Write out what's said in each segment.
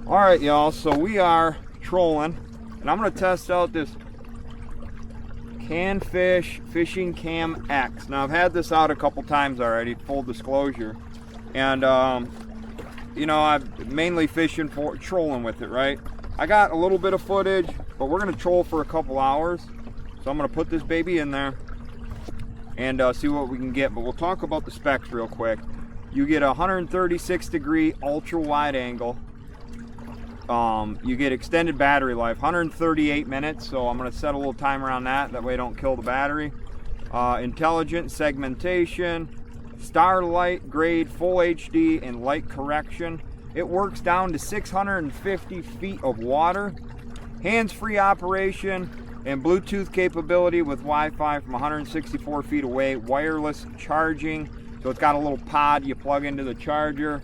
All right, y'all, so we are trolling, and I'm gonna test out this CanFish Fishing Cam X. Now, I've had this out a couple times already, full disclosure, and you know, I'm mainly fishing for trolling with it, right? I got a little bit of footage, but we're gonna troll for a couple hours, so I'm gonna put this baby in there and see what we can get. But we'll talk about the specs real quick. You get a 136-degree ultra wide angle. You get extended battery life, 138 minutes, so I'm going to set a little timer on that, that way I don't kill the battery. Intelligent segmentation, starlight grade, full HD, and light correction. It works down to 650 feet of water, hands-free operation, and Bluetooth capability with Wi-Fi from 164 feet away, wireless charging. So it's got a little pod you plug into the charger.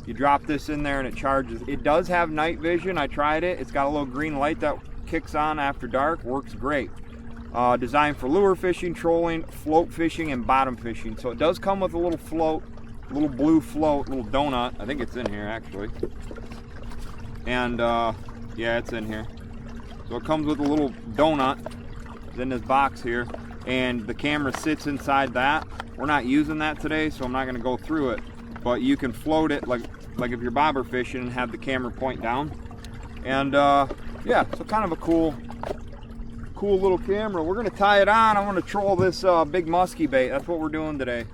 You drop this in there and it charges. It does have night vision. I tried it. It's got a little green light that kicks on after dark. Works great. Designed for lure fishing, trolling, float fishing, and bottom fishing. So it does come with a little float, a little blue float, little donut. I think it's in here actually. And yeah, it's in here. So it comes with a little donut. It's in this box here. And the camera sits inside that. We're not using that today, so I'm not going to go through it. But you can float it like if you're bobber fishing and have the camera point down. And yeah, so kind of a cool little camera. We're gonna tie it on. I want to troll this big musky bait. That's what we're doing today.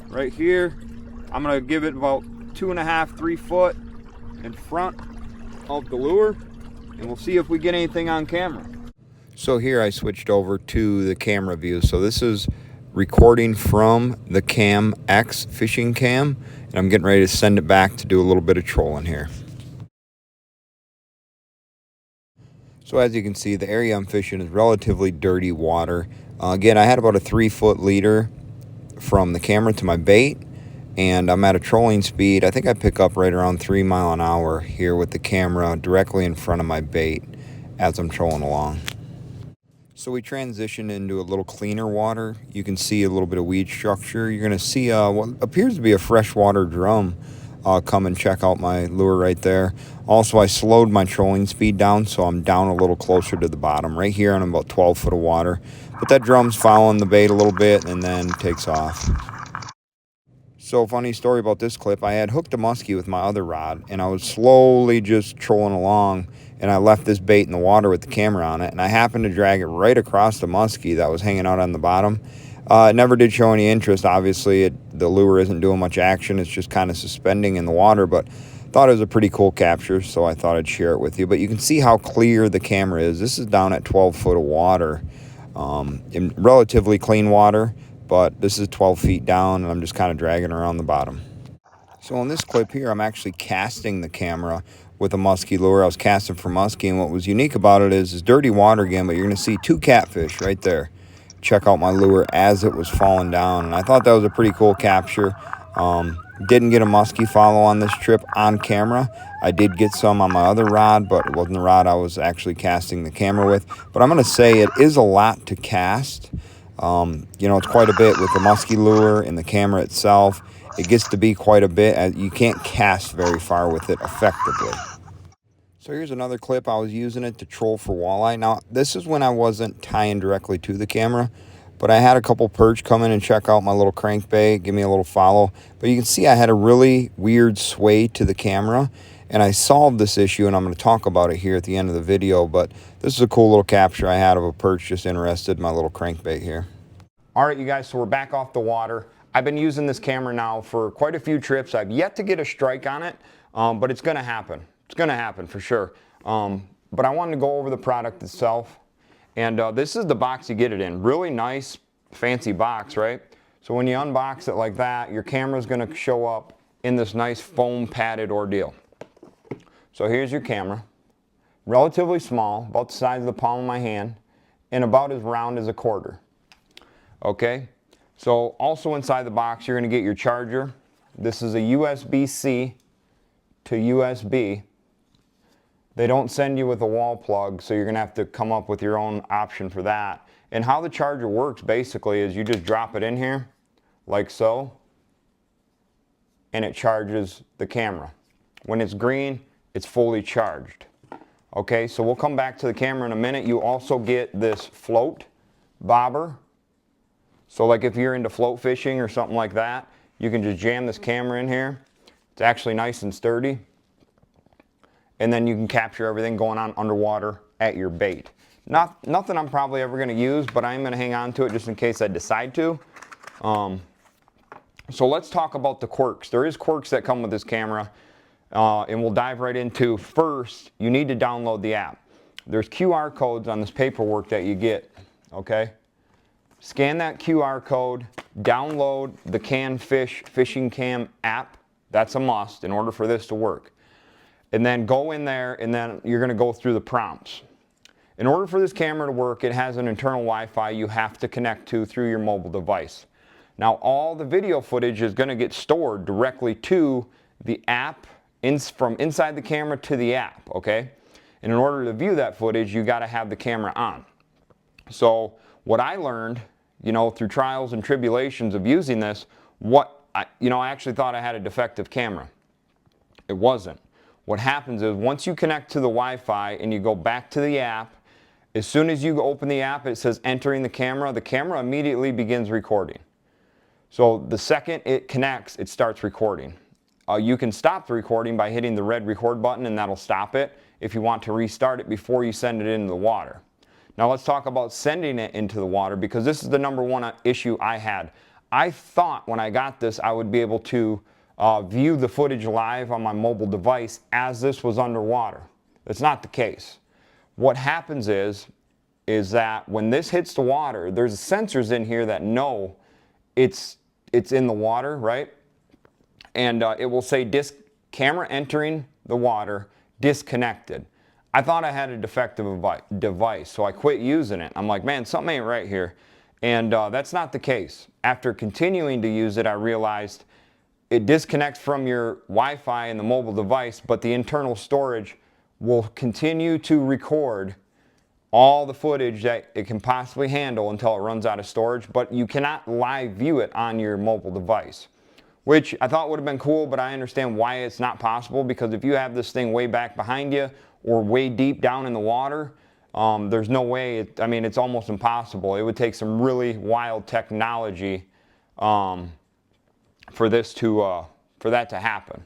Right here, I'm gonna give it about 2.5, 3 foot in front of the lure, and we'll see if we get anything on camera. So here I switched over to the camera view. So this is recording from the Cam X fishing cam, and I'm getting ready to send it back to do a little bit of trolling here. So as you can see, the area I'm fishing is relatively dirty water. Again, I had about a 3-foot leader from the camera to my bait, and I'm at a trolling speed. I think I pick up right around 3 miles an hour here with the camera directly in front of my bait as I'm trolling along. So we transitioned into a little cleaner water. You can see a little bit of weed structure. You're going to see what appears to be a freshwater drum come and check out my lure right there. Also, I slowed my trolling speed down, so I'm down a little closer to the bottom. Right here, I'm about 12 foot of water. But that drum's following the bait a little bit and then takes off. So funny story about this clip, I had hooked a muskie with my other rod, and I was slowly just trolling along, and I left this bait in the water with the camera on it, and I happened to drag it right across the muskie that was hanging out on the bottom. It never did show any interest. Obviously, the lure isn't doing much action. It's just kind of suspending in the water, but thought it was a pretty cool capture, so I thought I'd share it with you. But you can see how clear the camera is. This is down at 12 foot of water, in relatively clean water, but this is 12 feet down, and I'm just kind of dragging around the bottom. So in this clip here, I'm actually casting the camera with a muskie lure. I was casting for muskie, and what was unique about it is it's dirty water again, but you're going to see 2 catfish right there. Check out my lure as it was falling down, and I thought that was a pretty cool capture. Didn't get a muskie follow on this trip on camera. I did get some on my other rod, but it wasn't the rod I was actually casting the camera with. But I'm going to say it is a lot to cast. You know, it's quite a bit with the muskie lure and the camera itself. It gets to be quite a bit. You can't cast very far with it effectively. So here's another clip. I was using it to troll for walleye. Now, this is when I wasn't tying directly to the camera, but I had a couple perch come in and check out my little crankbait, give me a little follow. But you can see I had a really weird sway to the camera, and I solved this issue, and I'm going to talk about it here at the end of the video. But this is a cool little capture I had of a perch just interested in my little crankbait here. All right, you guys, so we're back off the water. I've been using this camera now for quite a few trips. I've yet to get a strike on it, but it's going to happen. It's going to happen for sure. But I wanted to go over the product itself. And this is the box you get it in. Really nice, fancy box, right? So when you unbox it like that, your camera's going to show up in this nice foam padded ordeal. So here's your camera. Relatively small, about the size of the palm of my hand, and about as round as a quarter. Okay? So also inside the box, you're going to get your charger. This is a USB-C to USB. They don't send you with a wall plug, so you're going to have to come up with your own option for that. And how the charger works basically is you just drop it in here, like so, and it charges the camera. When it's green, it's fully charged. Okay, so we'll come back to the camera in a minute. You also get this float bobber. So like if you're into float fishing or something like that, you can just jam this camera in here. It's actually nice and sturdy. And then you can capture everything going on underwater at your bait. Nothing I'm probably ever going to use, but I'm going to hang on to it just in case I decide to. So let's talk about the quirks. There is quirks that come with this camera, and we'll dive right into. First, you need to download the app. There's QR codes on this paperwork that you get, okay? Scan that QR code, download the CanFish Fishing Cam app. That's a must in order for this to work. And then go in there, and then you're going to go through the prompts. In order for this camera to work, it has an internal Wi-Fi you have to connect to through your mobile device. Now, all the video footage is going to get stored directly to the app, from inside the camera to the app, okay? And in order to view that footage, you got to have the camera on. So what I learned, through trials and tribulations of using this, I actually thought I had a defective camera. It wasn't. What happens is once you connect to the Wi-Fi and you go back to the app, as soon as you open the app, it says entering the camera immediately begins recording. So the second it connects, it starts recording. You can stop the recording by hitting the red record button, and that'll stop it if you want to restart it before you send it into the water. Now let's talk about sending it into the water, because this is the #1 issue I had. I thought when I got this I would be able to view the footage live on my mobile device as this was underwater. That's not the case. What happens is that when this hits the water, there's sensors in here that know it's in the water, right? And it will say camera entering the water, disconnected. I thought I had a defective device, so I quit using it. I'm like, man, something ain't right here. And that's not the case. After continuing to use it, I realized it disconnects from your Wi-Fi and the mobile device, but the internal storage will continue to record all the footage that it can possibly handle until it runs out of storage, but you cannot live view it on your mobile device, which I thought would have been cool, but I understand why it's not possible, because if you have this thing way back behind you or way deep down in the water, there's no way, it's almost impossible. It would take some really wild technology for that to happen.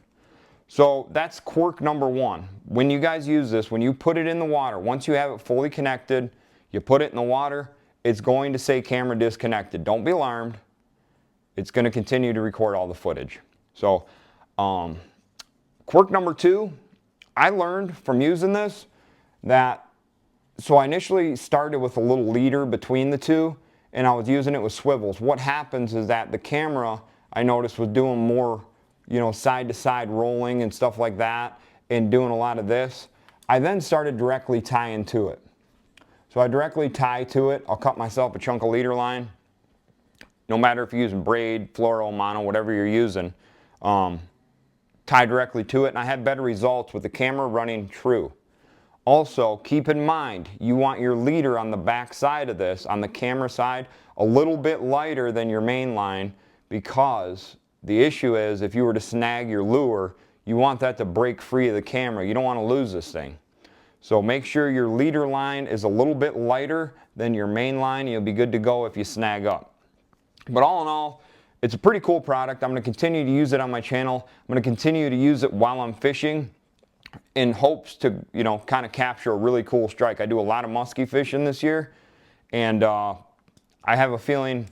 So that's quirk #1. When you guys use this, when you put it in the water, once you have it fully connected, you put it in the water, it's going to say camera disconnected. Don't be alarmed. It's going to continue to record all the footage. So quirk #2, I learned from using this that, so I initially started with a little leader between the two, and I was using it with swivels. What happens is that the camera, I noticed, was doing more side to side rolling and stuff like that, and doing a lot of this. I then started directly tying to it. So I directly tie to it. I'll cut myself a chunk of leader line. No matter if you're using braid, fluoro, mono, whatever you're using, tie directly to it, and I had better results with the camera running true. Also, keep in mind, you want your leader on the back side of this, on the camera side, a little bit lighter than your main line, because the issue is, if you were to snag your lure, you want that to break free of the camera. You don't want to lose this thing. So make sure your leader line is a little bit lighter than your main line. You'll be good to go if you snag up. But all in all, it's a pretty cool product. I'm going to continue to use it on my channel. I'm going to continue to use it while I'm fishing in hopes to, kind of capture a really cool strike. I do a lot of muskie fishing this year, and I have a feeling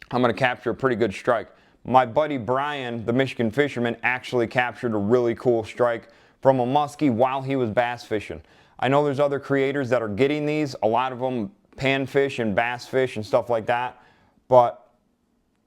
I'm going to capture a pretty good strike. My buddy Bryan, the Michigan fisherman, actually captured a really cool strike from a muskie while he was bass fishing. I know there's other creators that are getting these, a lot of them panfish and bass fish and stuff like that, but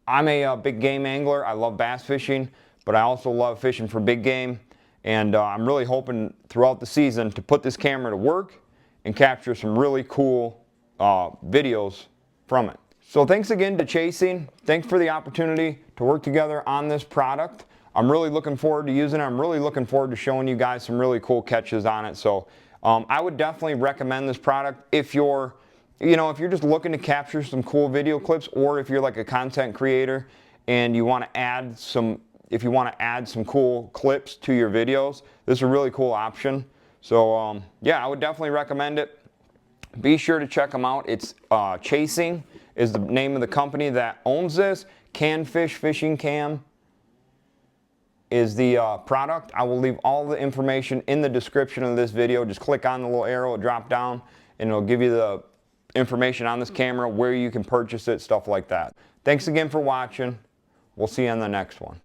I'm a big game angler. I love bass fishing, but I also love fishing for big game, and I'm really hoping throughout the season to put this camera to work and capture some really cool videos from it. So thanks again to Chasing. Thanks for the opportunity to work together on this product. I'm really looking forward to using it. I'm really looking forward to showing you guys some really cool catches on it. So I would definitely recommend this product if you're, if you're just looking to capture some cool video clips, or if you're like a content creator and you want to add some if you want to add some cool clips to your videos, this is a really cool option. So yeah, I would definitely recommend it. Be sure to check them out. It's Chasing is the name of the company that owns this. CanFish Fishing Cam is the product. I will leave all the information in the description of this video. Just click on the little arrow, drop down, and it'll give you the information on this camera, where you can purchase it, stuff like that. Thanks again for watching. We'll see you on the next one.